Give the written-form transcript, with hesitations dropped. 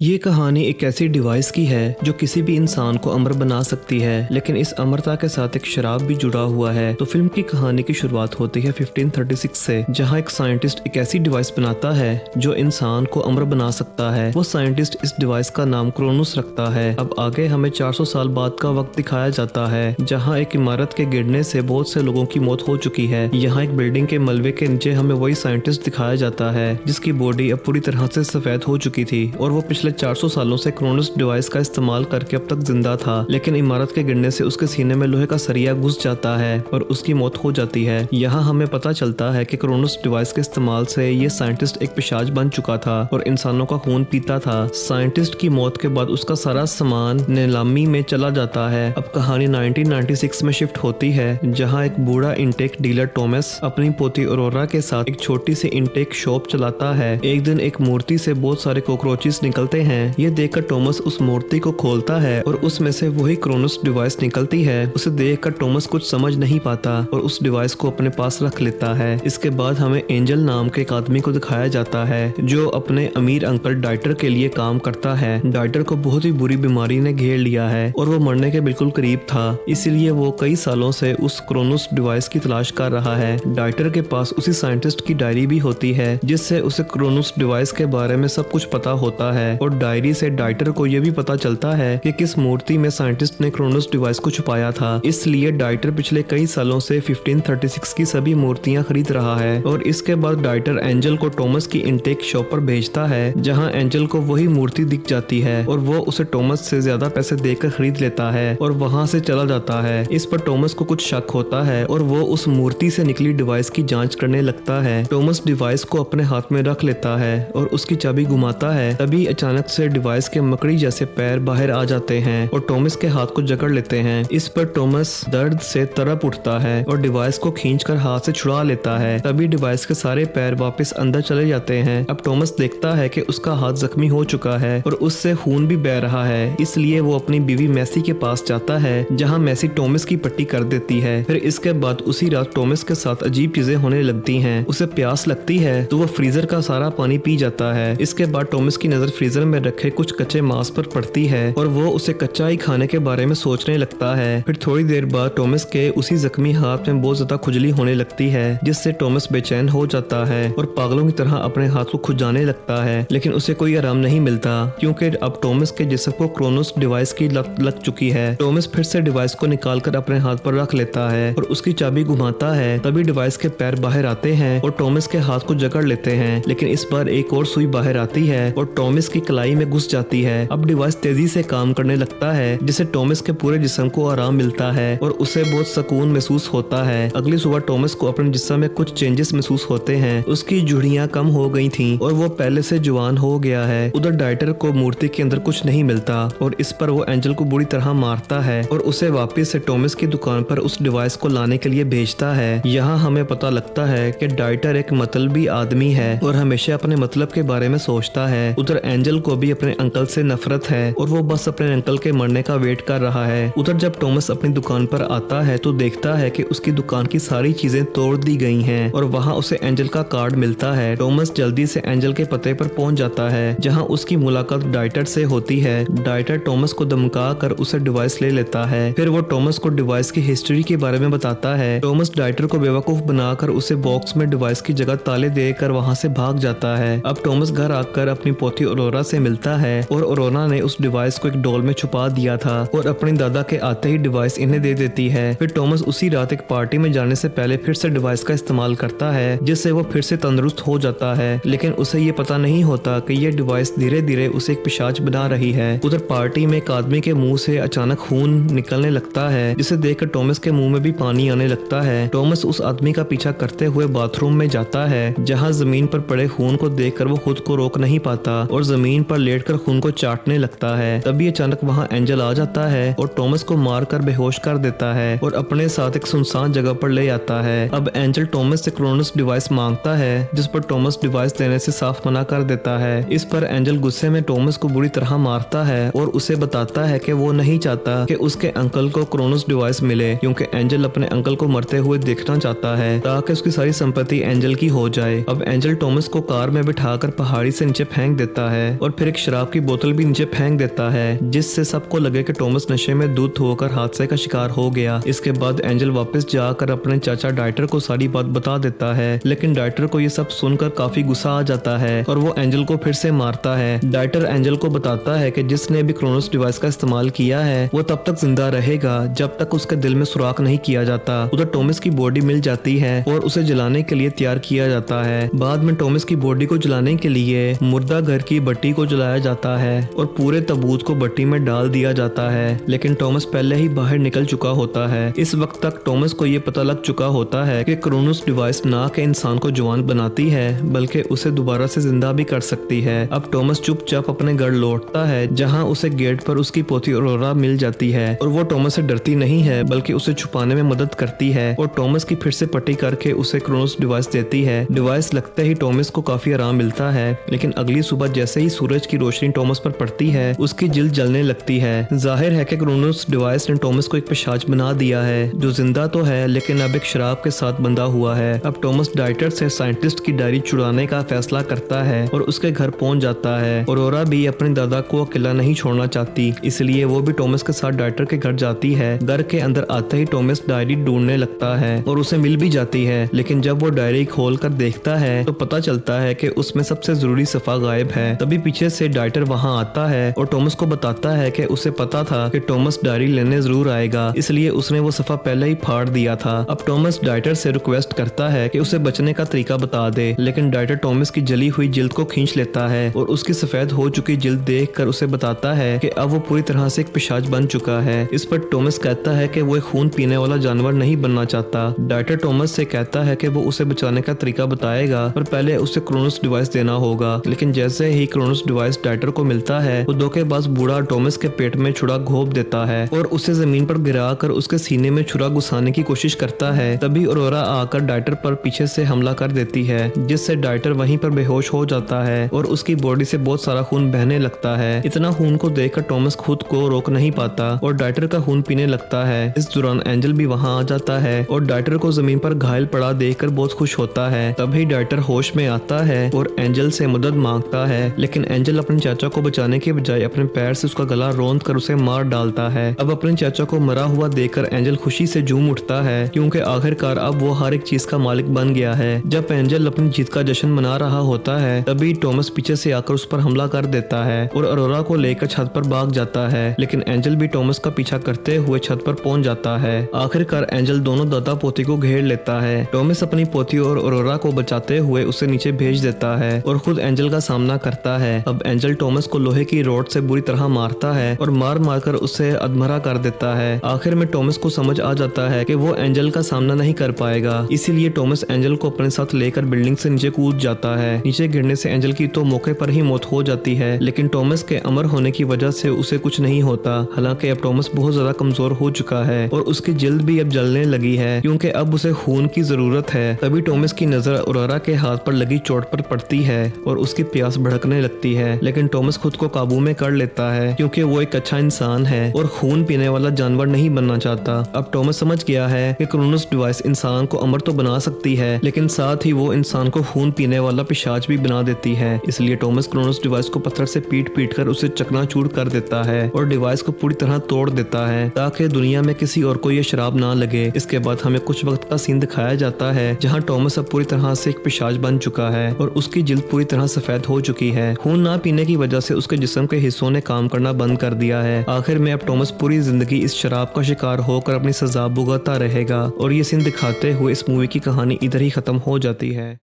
ये कहानी एक ऐसी डिवाइस की है जो किसी भी इंसान को अमर बना सकती है, लेकिन इस अमरता के साथ एक शराब भी जुड़ा हुआ है। तो फिल्म की कहानी की शुरुआत होती है 1536 से, जहां एक साइंटिस्ट एक ऐसी डिवाइस बनाता है जो इंसान को अमर बना सकता है। वो साइंटिस्ट इस डिवाइस का नाम क्रोनोस रखता है। अब आगे हमें 400 साल बाद का वक्त दिखाया जाता है, जहाँ एक इमारत के गिरने से बहुत से लोगों की मौत हो चुकी है। यहाँ एक बिल्डिंग के मलबे के नीचे हमें वही साइंटिस्ट दिखाया जाता है जिसकी बॉडी अब पूरी तरह से सफेद हो चुकी थी और वो पिछले 400 सालों से क्रोनोस डिवाइस का इस्तेमाल करके अब तक जिंदा था। लेकिन इमारत के गिरने से उसके सीने में लोहे का सरिया घुस जाता है और उसकी मौत हो जाती है। यहाँ हमें पता चलता है कि क्रोनोस डिवाइस के इस्तेमाल से ये साइंटिस्ट एक पिशाच बन चुका था और इंसानों का खून पीता था। साइंटिस्ट की मौत के बाद उसका सारा सामान नीलामी में चला जाता है। अब कहानी 1996 में शिफ्ट होती है, जहाँ एक बूढ़ा इंटेक डीलर टॉमस अपनी पोती ऑरोरा के साथ एक छोटी सी इंटेक शॉप चलाता है। एक दिन एक मूर्ति से बहुत सारे कॉकरोचेस निकलते हैं। ये देखकर टॉमस उस मूर्ति को खोलता है और उसमें से वही क्रोनोस डिवाइस निकलती है। उसे देखकर टॉमस कुछ समझ नहीं पाता और उस डिवाइस को अपने पास रख लेता है। इसके बाद हमें एंजल नाम के एक आदमी को दिखाया जाता है जो अपने अमीर अंकल डाइटर के लिए काम करता है। डाइटर को बहुत ही बुरी बीमारी ने घेर लिया है और वो मरने के बिल्कुल करीब था, इसलिए वो कई सालों से उस क्रोनोस डिवाइस की तलाश कर रहा है। डाइटर के पास उसी साइंटिस्ट की डायरी भी होती है जिससे उसे क्रोनोस डिवाइस के बारे में सब कुछ पता होता है और डायरी से डाइटर को यह भी पता चलता है कि किस मूर्ति में साइंटिस्ट ने क्रोनोस डिवाइस को छुपाया था। इसलिए डाइटर पिछले कई सालों से 1536 की सभी मूर्तियां खरीद रहा है और इसके बाद डाइटर एंजल को टॉमस की इंटेक शॉप पर भेजता है, जहां एंजल को वही मूर्ति दिख जाती है और वो उसे टॉमस से ज्यादा पैसे देकर खरीद लेता है और वहां से चला जाता है। इस पर टॉमस को कुछ शक होता है और वो उस मूर्ति से निकली डिवाइस की जांच करने लगता है। टॉमस डिवाइस को अपने हाथ में रख लेता है और उसकी चाबी घुमाता है। तभी अचानक से डिवाइस के मकड़ी जैसे पैर बाहर आ जाते हैं और टॉमस के हाथ को जकड़ लेते हैं। इस पर टॉमस दर्द से तड़प उठता है और डिवाइस को खींचकर हाथ से छुड़ा लेता है। तभी डिवाइस के सारे पैर वापस अंदर चले जाते हैं। अब टॉमस देखता है कि उसका हाथ जख्मी हो चुका है और उससे खून भी बह रहा है, इसलिए वो अपनी बीवी मैसी के पास जाता है, जहाँ मैसी टॉमस की पट्टी कर देती है। फिर इसके बाद उसी रात टॉमस के साथ अजीब चीजें होने लगती हैं। उसे प्यास लगती है तो वो फ्रीजर का सारा पानी पी जाता है। इसके बाद टॉमस की नजर फ्रीजर में रखे कुछ कच्चे मांस पर पड़ती है और वो उसे कच्चा ही खाने के बारे में सोचने लगता है। फिर थोड़ी देर बाद टॉमस के उसी जख्मी हाथ में बहुत ज्यादा खुजली होने लगती है, जिससे टॉमस बेचैन हो जाता है और पागलों की तरह अपने हाथ को खुजाने लगता है। लेकिन उसे कोई आराम नहीं मिलता क्योंकि अब टॉमस के जिस्म को क्रोनोस डिवाइस की लत लग चुकी है। टॉमस फिर से डिवाइस को निकालकर अपने हाथ पर रख लेता है और उसकी चाबी घुमाता है। तभी डिवाइस के पैर बाहर आते हैं और टॉमस के हाथ को जकड़ लेते हैं, लेकिन इस बार एक और सुई बाहर आती है और टॉमस की कलाई में घुस जाती है। अब डिवाइस तेजी से काम करने लगता है, जिससे टॉमस के पूरे जिस्म को आराम मिलता है और उसे बहुत सुकून महसूस होता है। अगली सुबह टॉमस को अपने जिस्म में कुछ चेंजेस महसूस होते हैं। उसकी झुर्रियां कम हो गई थीं और वो पहले से जवान हो गया है। उधर डाइटर को मूर्ति के अंदर कुछ नहीं मिलता और इस पर वो एंजल को बुरी तरह मारता है और उसे वापस से टॉमस की दुकान पर उस डिवाइस को लाने के लिए भेजता है। यहाँ हमें पता लगता है कि डाइटर एक मतलबी आदमी है और हमेशा अपने मतलब के बारे में सोचता है। उधर एंजल को भी अपने अंकल से नफरत है और वो बस अपने अंकल के मरने का वेट कर रहा है। उधर जब टॉमस अपनी दुकान पर आता है तो देखता है कि उसकी दुकान की सारी चीजें तोड़ दी गई हैं और वहाँ उसे एंजल का कार्ड मिलता है। टॉमस जल्दी से एंजल के पते पर पहुंच जाता है, जहाँ उसकी मुलाकात डाइटर से होती है। डाइटर टॉमस को धमका कर उसे डिवाइस ले लेता है। फिर वो टॉमस को डिवाइस की हिस्ट्री के बारे में बताता है। टॉमस डाइटर को बेवकूफ बनाकर उसे बॉक्स में डिवाइस की जगह ताले देकर वहाँ से भाग जाता है। अब टॉमस घर आकर अपनी पोती ऑरोरा से मिलता है और ऑरोरा ने उस डिवाइस को एक डोल में छुपा दिया था और अपने दादा के आते ही डिवाइस इन्हें दे देती है। फिर टॉमस उसी रात एक पार्टी में जाने से पहले फिर से डिवाइस का इस्तेमाल करता है, जिससे वो फिर से तंदुरुस्त हो जाता है। लेकिन उसे ये पता नहीं होता कि ये डिवाइस धीरे धीरे उसे एक पिशाच बना रही है। उधर पार्टी में एक आदमी के मुंह से अचानक खून निकलने लगता है, जिसे देखकर टॉमस के मुंह में भी पानी आने लगता है। टॉमस उस आदमी का पीछा करते हुए बाथरूम में जाता है, जहाँ जमीन पर पड़े खून को देखकर वो खुद को रोक नहीं पाता और जमीन पर लेटकर खून को चाटने लगता है। तभी अचानक वहाँ एंजल आ जाता है और टॉमस को मारकर बेहोश कर देता है और अपने साथ एक सुनसान जगह पर ले आता है। अब एंजल टॉमस से क्रोनोस डिवाइस मांगता है, जिस पर टॉमस डिवाइस देने से साफ मना कर देता है। इस पर एंजल गुस्से में टॉमस को बुरी तरह मारता है और उसे बताता है कि वो नहीं चाहता कि उसके अंकल को क्रोनोस डिवाइस मिले, क्योंकि एंजल अपने अंकल को मरते हुए देखना चाहता है ताकि उसकी सारी संपत्ति एंजल की हो जाए। अब एंजल टॉमस को कार में बिठाकर पहाड़ी से नीचे फेंक देता है और और फिर एक शराब की बोतल भी नीचे फेंक देता है, जिससे सबको लगे कि टॉमस नशे में धुत होकर हादसे का शिकार हो गया। इसके बाद एंजल वापस जाकर अपने चाचा डाइटर को सारी बात बता देता है, लेकिन डाइटर को ये सब सुनकर काफी गुस्सा आ जाता है और वो एंजल को फिर से मारता है। डाइटर एंजल को बताता है कि जिसने भी क्रोनोस डिवाइस का इस्तेमाल किया है वो तब तक जिंदा रहेगा जब तक उसके दिल में सुराख नहीं किया जाता। उधर टॉमस की बॉडी मिल जाती है और उसे जलाने के लिए तैयार किया जाता है। बाद में टॉमस की बॉडी को जलाने के लिए मुर्दा घर की भट्टी को जलाया जाता है और पूरे ताबूत को भट्टी में डाल दिया जाता है, लेकिन टॉमस पहले ही बाहर निकल चुका होता है। इस वक्त तक टॉमस को ये पता लग चुका होता है कि क्रोनोस डिवाइस ना के इंसान को जवान बनाती है बल्कि उसे दोबारा से जिंदा भी कर सकती है। अब टॉमस चुपचाप अपने घर लौटता है, जहां उसे गेट पर उसकी पोती ऑरोरा मिल जाती है और वो टॉमस से डरती नहीं है बल्कि उसे छुपाने में मदद करती है और टॉमस की फिर से पट्टी करके उसे क्रोनोस डिवाइस देती है। डिवाइस लगते ही टॉमस को काफी आराम मिलता है, लेकिन अगली सुबह जैसे ही सूरज की रोशनी टॉमस पर पड़ती है उसकी जिल्द जलने लगती है। जाहिर है कि क्रोनोस डिवाइस ने टॉमस को एक पिशाच बना दिया है जो जिंदा तो है लेकिन अब एक शराब के साथ बंधा हुआ है। अब टॉमस डाइटर से साइंटिस्ट की डायरी चुराने का फैसला करता है और उसके घर पहुंच जाता है। ऑरोरा भी अपने दादा को अकेला नहीं छोड़ना चाहती, इसलिए वो भी टॉमस के साथ डाइटर के घर जाती है। घर के अंदर आते ही टॉमस डायरी ढूंढने लगता है और उसे मिल भी जाती है, लेकिन जब वो डायरी खोल कर देखता है तो पता चलता है कि उसमें सबसे जरूरी सफा गायब है। तभी पीछे से डाइटर वहां आता है और टॉमस को बताता है कि उसे पता था कि टॉमस डायरी लेने जरूर आएगा, इसलिए उसने वो सफा पहले ही फाड़ दिया था। अब टॉमस डाइटर से रिक्वेस्ट करता है कि उसे बचने का तरीका बता दे, लेकिन डाइटर टॉमस की जली हुई जिल्द को खींच लेता है और उसकी सफेद हो चुकी जिल्द देखकर उसे बताता है कि अब वो पूरी तरह से एक पिशाच बन चुका है। इस पर टॉमस कहता है कि वो एक खून पीने वाला जानवर नहीं बनना चाहता। डाइटर टॉमस से कहता है कि वो उसे बचाने का तरीका बताएगा पर पहले उसे क्रोनोस डिवाइस देना होगा, लेकिन जैसे ही क्रोनोस डिवाइस डाइटर को मिलता है वो धोखेबाज बूढ़ा टॉमस के पेट में छुरा घोंप देता है और उसे जमीन पर गिरा कर उसके सीने में छुरा घुसाने की कोशिश करता है। तभी ऑरोरा आकर डाइटर पर पीछे से हमला कर देती है, जिससे डाइटर वहीं पर बेहोश हो जाता है और उसकी बॉडी से बहुत सारा खून बहने लगता है। इतना खून को देखकर टॉमस खुद को रोक नहीं पाता और डाइटर का खून पीने लगता है। इस दौरान एंजल भी वहां आ जाता है और डाइटर को जमीन पर घायल पड़ा देखकर बहुत खुश होता है। तभी डाइटर होश में आता है और एंजल से मदद मांगता है, लेकिन एंजल अपने चाचा को बचाने के बजाय अपने पैर से उसका गला रौंद कर उसे मार डालता है। अब अपने चाचा को मरा हुआ देखकर एंजल खुशी से झूम उठता है, क्योंकि आखिरकार अब वो हर एक चीज का मालिक बन गया है। जब एंजल अपनी जीत का जश्न मना रहा होता है तभी टॉमस पीछे से आकर उस पर हमला कर देता है और ऑरोरा को लेकर छत पर भाग जाता है, लेकिन एंजल भी टॉमस का पीछा करते हुए छत पर पहुंच जाता है। आखिरकार एंजल दोनों दादा पोती को घेर लेता है। टॉमस अपनी पोती और ऑरोरा को बचाते हुए उसे नीचे भेज देता है और खुद एंजल का सामना करता है। अब एंजल टॉमस को लोहे की रॉड से बुरी तरह मारता है और मार मारकर उसे अधमरा कर देता है। आखिर में टॉमस को समझ आ जाता है कि वो एंजल का सामना नहीं कर पाएगा, इसीलिए टॉमस एंजल को अपने साथ लेकर बिल्डिंग से नीचे कूद जाता है। नीचे गिरने से एंजल की तो मौके पर ही मौत हो जाती है, लेकिन टॉमस के अमर होने की वजह से उसे कुछ नहीं होता। हालांकि अब टॉमस बहुत ज्यादा कमजोर हो चुका है और उसकी जिल्द भी अब जलने लगी है, क्योंकि अब उसे खून की जरूरत है। तभी टॉमस की नजर ऑरोरा के हाथ पर लगी चोट पर पड़ती है और उसकी प्यास भड़कने लगती है, लेकिन टॉमस खुद को काबू में कर लेता है क्योंकि वो एक अच्छा इंसान है और खून पीने वाला जानवर नहीं बनना चाहता। अब टॉमस समझ गया है कि क्रोनोस डिवाइस इंसान को अमर तो बना सकती है, लेकिन साथ ही वो इंसान को खून पीने वाला पिशाच भी बना देती है। इसलिए टॉमस क्रोनोस डिवाइस को पत्थर से पीट पीट कर उसे चकनाचूर कर देता है और डिवाइस को पूरी तरह तोड़ देता है ताकि दुनिया में किसी और को ये शराब ना लगे। इसके बाद हमें कुछ वक्त का सीन दिखाया जाता है जहाँ टॉमस अब पूरी तरह से एक पिशाच बन चुका है और उसकी जिल्द पूरी तरह सफेद हो चुकी है। खून ना पीने की वजह से उसके जिस्म के हिस्सों ने काम करना बंद कर दिया है। आखिर में अब टॉमस पूरी जिंदगी इस शराब का शिकार होकर अपनी सजा भुगतता रहेगा और ये सीन दिखाते हुए इस मूवी की कहानी इधर ही खत्म हो जाती है।